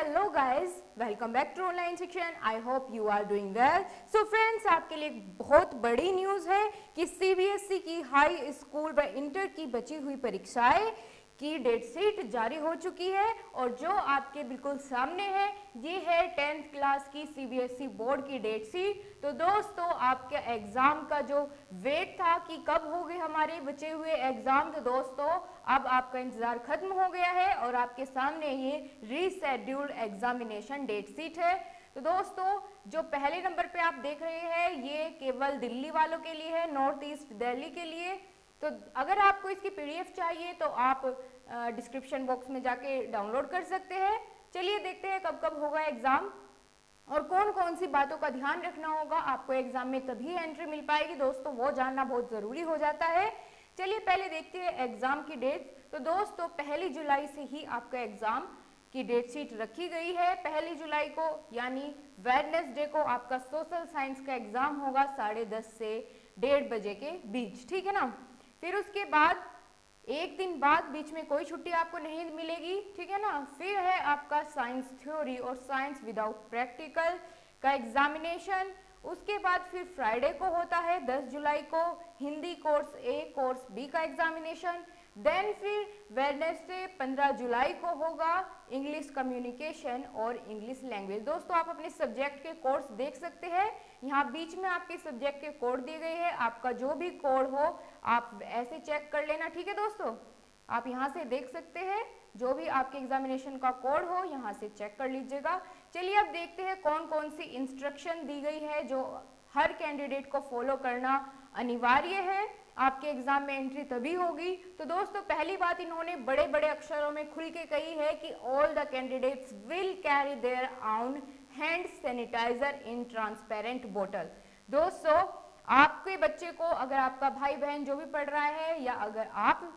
hello guys, welcome back to online शिक्षण। I hope you are doing well. So friends, आपके लिए बहुत बड़ी न्यूज़ है कि सीबीएसई की हाई स्कूल व इंटर की बची हुई परीक्षाएं की डेट शीट जारी हो चुकी है और जो आपके बिल्कुल सामने है ये है 10th क्लास की सीबीएसई बोर्ड की डेट शीट। तो दोस्तों, आपके एग्जाम का जो वेट था कि कब होंगे हमारे बचे हुए एग्जाम, तो दोस्तों अब आपका इंतजार खत्म हो गया है और आपके सामने ये रीशेड्यूल्ड एग्जामिनेशन डेट शीट है। तो दोस्तों, जो पहले नंबर पे आप देख रहे हैं ये केवल दिल्ली वालों के लिए है, नॉर्थ ईस्ट दिल्ली के लिए। तो अगर आपको इसकी पीडीएफ चाहिए तो आप डिस्क्रिप्शन बॉक्स में जाके डाउनलोड कर सकते हैं। चलिए देखते हैं कब कब होगा एग्जाम और कौन कौन सी बातों का ध्यान रखना होगा। आपको एग्जाम में तभी एंट्री मिल पाएगी दोस्तों, वो जानना बहुत जरूरी हो जाता है। चलिए पहले देखते हैं एग्जाम की डेट। तो दोस्तों 1 जुलाई से ही आपका एग्जाम की डेट शीट रखी गई है। 1 जुलाई को यानी वेडनेसडे को आपका सोशल साइंस का एग्जाम होगा 10:30 से 1:30 बजे के बीच, ठीक है ना। फिर उसके बाद एक दिन बाद बीच में कोई छुट्टी आपको नहीं मिलेगी, ठीक है ना। फिर है आपका साइंस थ्योरी और साइंस विदाउट प्रैक्टिकल का एग्जामिनेशन। उसके बाद फिर फ्राइडे को होता है 10 जुलाई को हिंदी कोर्स ए कोर्स बी का एग्जामिनेशन। देन फिर वेडनेसडे 15 जुलाई को होगा इंग्लिश कम्युनिकेशन और इंग्लिश लैंग्वेज। दोस्तों आप अपने सब्जेक्ट के कोड्स देख सकते हैं, यहाँ बीच में आपके सब्जेक्ट के कोड दिए गए हैं। आपका जो भी कोड हो आप ऐसे चेक कर लेना, ठीक है दोस्तों। आप यहाँ से देख सकते हैं जो भी आपके एग्जामिनेशन का कोड हो यहाँ से चेक कर लीजिएगा। चलिए अब देखते हैं कौन कौन सी इंस्ट्रक्शन दी गई है जो हर कैंडिडेट को फॉलो करना अनिवार्य है। आपके एग्जाम में एंट्री तभी होगी। तो दोस्तों पहली बात इन्होंने बड़े बड़े अक्षरों में खुल के कही है कि all the candidates will carry their own hand sanitizer in transparent बोतल। दोस्तों आपके बच्चे को, अगर आपका भाई बहन जो भी पढ़ रहा है या अगर आप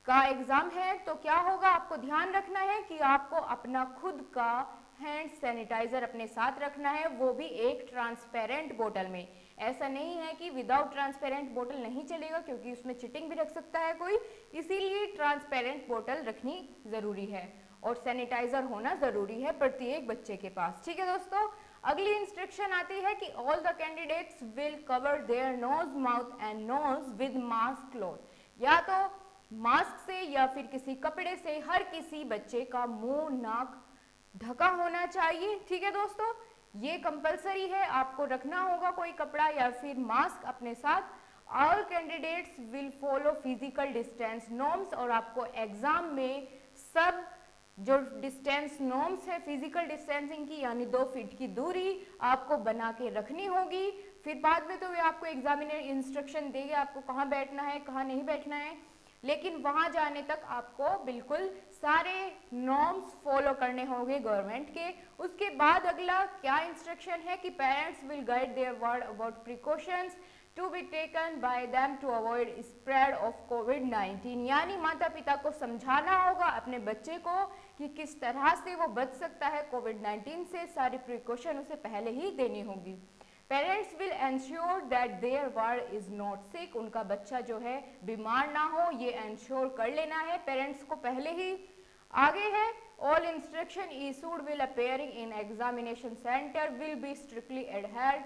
का एग्जाम है तो क्या होगा, आपको ध्यान रखना है कि आपको अपना खुद का हैंड सैनिटाइजर अपने साथ रखना है, वो भी एक ट्रांसपेरेंट बोतल में। ऐसा नहीं है कि विदाउट ट्रांसपेरेंट बोतल नहीं चलेगा क्योंकि उसमें चिटिंग भी रख सकता है कोई, इसीलिए ट्रांसपेरेंट बोतल रखनी जरूरी है और सैनिटाइजर होना जरूरी है प्रत्येक बच्चे के पास, ठीक है दोस्तों। अगली इंस्ट्रक्शन आती है कि all the candidates will cover their nose mouth and nose with mask cloth. या तो मास्क से या फिर किसी कपड़े से हर किसी बच्चे का मुंह नाक ढका होना चाहिए, ठीक है दोस्तों। ये कंपलसरी है, आपको रखना होगा कोई कपड़ा या फिर मास्क अपने साथ। All candidates will follow physical distance norms और आपको एग्जाम में सब जो डिस्टेंस नॉर्म्स है फिजिकल डिस्टेंसिंग की यानी 2 फीट की दूरी आपको बना के रखनी होगी। फिर बाद में तो वे आपको एग्जामिनर इंस्ट्रक्शन देंगे आपको कहाँ बैठना है कहाँ नहीं बैठना है, लेकिन वहां जाने तक आपको बिल्कुल सारे नॉर्म्स फॉलो करने होंगे गवर्नमेंट के। उसके बाद अगला क्या इंस्ट्रक्शन है कि parents will guide their word about precautions to be taken by them to avoid spread of कोविड-19। यानी माता पिता को समझाना होगा अपने बच्चे को कि किस तरह से वो बच सकता है कोविड-19 से, सारी प्रिकॉशन उसे पहले ही देनी होगी। Parents will ensure that their ward is not sick, उनका बच्चा जो है बीमार ना हो ये एंश्योर कर लेना है पेरेंट्स को पहले ही। आगे है all instruction issued will appearing in examination centre will be strictly adhered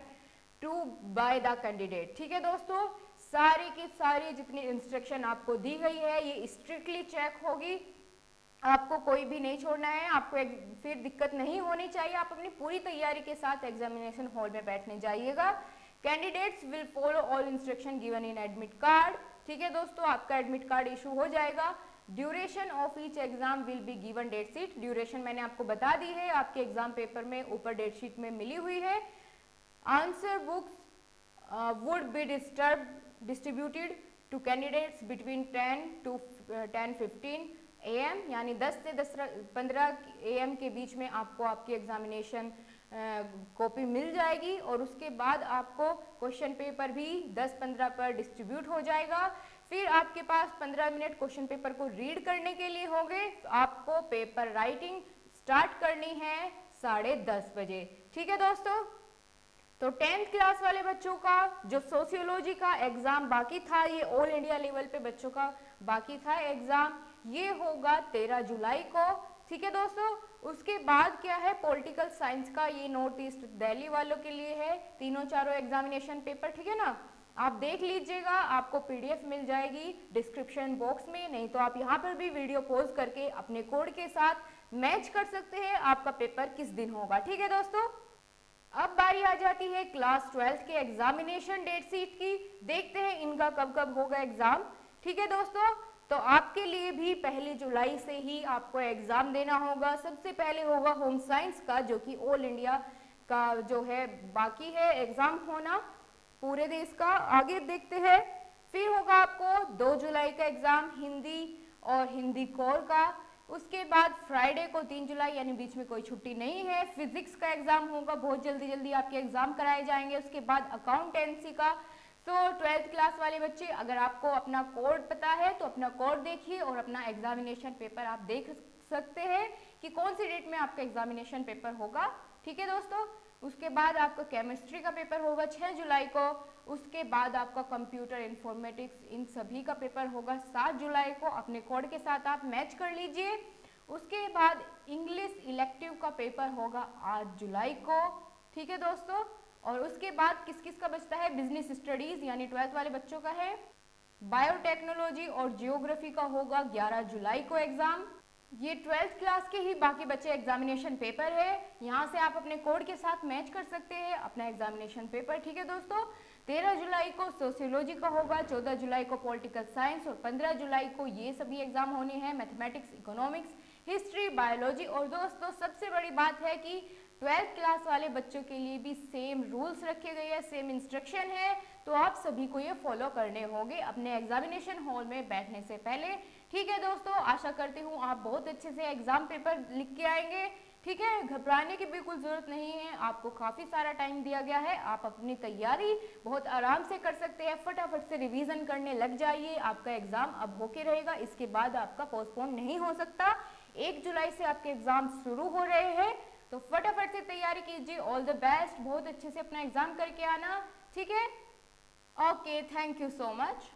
to by the candidate, ठीक है दोस्तों। सारी की सारी जितनी इंस्ट्रक्शन आपको दी गई है ये स्ट्रिक्टली चेक होगी, आपको कोई भी नहीं छोड़ना है, आपको फिर दिक्कत नहीं होनी चाहिए। आप अपनी पूरी तैयारी के साथ एग्जामिनेशन हॉल में बैठने जाइएगा। Candidates will follow all instruction given in admit card, ठीक है दोस्तों। आपका एडमिट कार्ड इशू हो जाएगा। Duration of each exam will be given date sheet, duration मैंने आपको बता दी है, आपके एग्जाम पेपर में ऊपर डेट शीट में मिली हुई है। Answer books would be distributed to candidates between 10 to 10:15 AM, यानी 10 से 15 AM के बीच में आपको आपकी एग्जामिनेशन कॉपी मिल जाएगी और उसके बाद आपको क्वेश्चन पेपर भी 10-15 पर डिस्ट्रीब्यूट हो जाएगा। फिर आपके पास 15 मिनट क्वेश्चन पेपर को रीड करने के लिए होंगे। तो आपको पेपर राइटिंग स्टार्ट करनी है 10:30 बजे, ठीक है दोस्तों। तो 10th क्लास वाले बच्चों का जो सोशियोलॉजी का एग्जाम बाकी था, ये ऑल इंडिया लेवल पे बच्चों का बाकी था एग्जाम, ये होगा 13 जुलाई को ठीक है दोस्तों। उसके बाद क्या है, पॉलिटिकल साइंस का ये नॉर्थ ईस्ट दिल्ली वालों के लिए है, तीनों चारों एग्जामिनेशन पेपर, ठीक है ना। आप देख लीजिएगा, आपको पीडीएफ मिल जाएगी डिस्क्रिप्शन बॉक्स में, नहीं तो आप यहाँ पर भी वीडियो पॉज करके अपने कोड के साथ मैच कर सकते हैं आपका पेपर किस दिन होगा, ठीक है दोस्तों। अब बारी आ जाती है क्लास 12 के एग्जामिनेशन डेट शीट की। देखते हैं इनका कब कब होगा एग्जाम, ठीक है दोस्तों। तो आपके लिए भी 1 जुलाई से ही आपको एग्जाम देना होगा। सबसे पहले होगा होम साइंस का, जो कि ऑल इंडिया का जो है बाकी है एग्जाम होना पूरे देश का। आगे देखते हैं, फिर होगा आपको 2 जुलाई का एग्जाम हिंदी और हिंदी कोर का। उसके बाद फ्राइडे को 3 जुलाई, यानी बीच में कोई छुट्टी नहीं है, फिजिक्स का एग्जाम होगा, बहुत जल्दी जल्दी आपके एग्जाम कराए जाएंगे। उसके बाद अकाउंटेंसी का। तो 12th क्लास वाले बच्चे, अगर आपको अपना कोड पता है तो अपना कोड देखिए और अपना एग्जामिनेशन पेपर आप देख सकते हैं कि कौन सी डेट में आपका एग्जामिनेशन पेपर होगा, ठीक है दोस्तों। उसके बाद आपका केमिस्ट्री का पेपर होगा 6 जुलाई को। उसके बाद आपका कंप्यूटर इंफॉर्मेटिक्स, इन सभी का पेपर होगा 7 जुलाई को। अपने कोड के साथ आप मैच कर लीजिए। उसके बाद इंग्लिश इलेक्टिव का पेपर होगा 8 जुलाई को, ठीक है दोस्तों। और उसके बाद किस किस का बचता है, बिजनेस स्टडीज यानी 12th वाले बच्चों का है। बायोटेक्नोलॉजी और जियोग्राफी का होगा 11 जुलाई को एग्जाम। ये 12th क्लास के ही बाकी बचे एग्जामिनेशन पेपर है, यहाँ से आप अपने कोड के साथ मैच कर सकते हैं अपना एग्जामिनेशन पेपर, ठीक है दोस्तों। 13 जुलाई को सोशियोलॉजी का होगा, 14 जुलाई को पॉलिटिकल साइंस और 15 जुलाई को ये सभी एग्जाम होने हैं, मैथमेटिक्स, इकोनॉमिक्स, हिस्ट्री, बायोलॉजी। और दोस्तों सबसे बड़ी बात है कि 12th क्लास वाले बच्चों के लिए भी सेम रूल्स रखे गए हैं, सेम इंस्ट्रक्शन है, तो आप सभी को ये फॉलो करने होंगे अपने एग्जामिनेशन हॉल में बैठने से पहले, ठीक है दोस्तों। आशा करती हूँ आप बहुत अच्छे से एग्जाम पेपर लिख के आएंगे, ठीक है। घबराने की बिल्कुल जरूरत नहीं है, आपको काफी सारा टाइम दिया गया है, आप अपनी तैयारी बहुत आराम से कर सकते हैं। फटाफट से रिवीजन करने लग जाइए, आपका एग्जाम अब होके रहेगा, इसके बाद आपका पोस्टपोन नहीं हो सकता। 1 जुलाई से आपके एग्जाम शुरू हो रहे हैं, तो फटाफट से तैयारी कीजिए। ऑल द बेस्ट, बहुत अच्छे से अपना एग्जाम करके आना, ठीक है। Okay, thank you so much.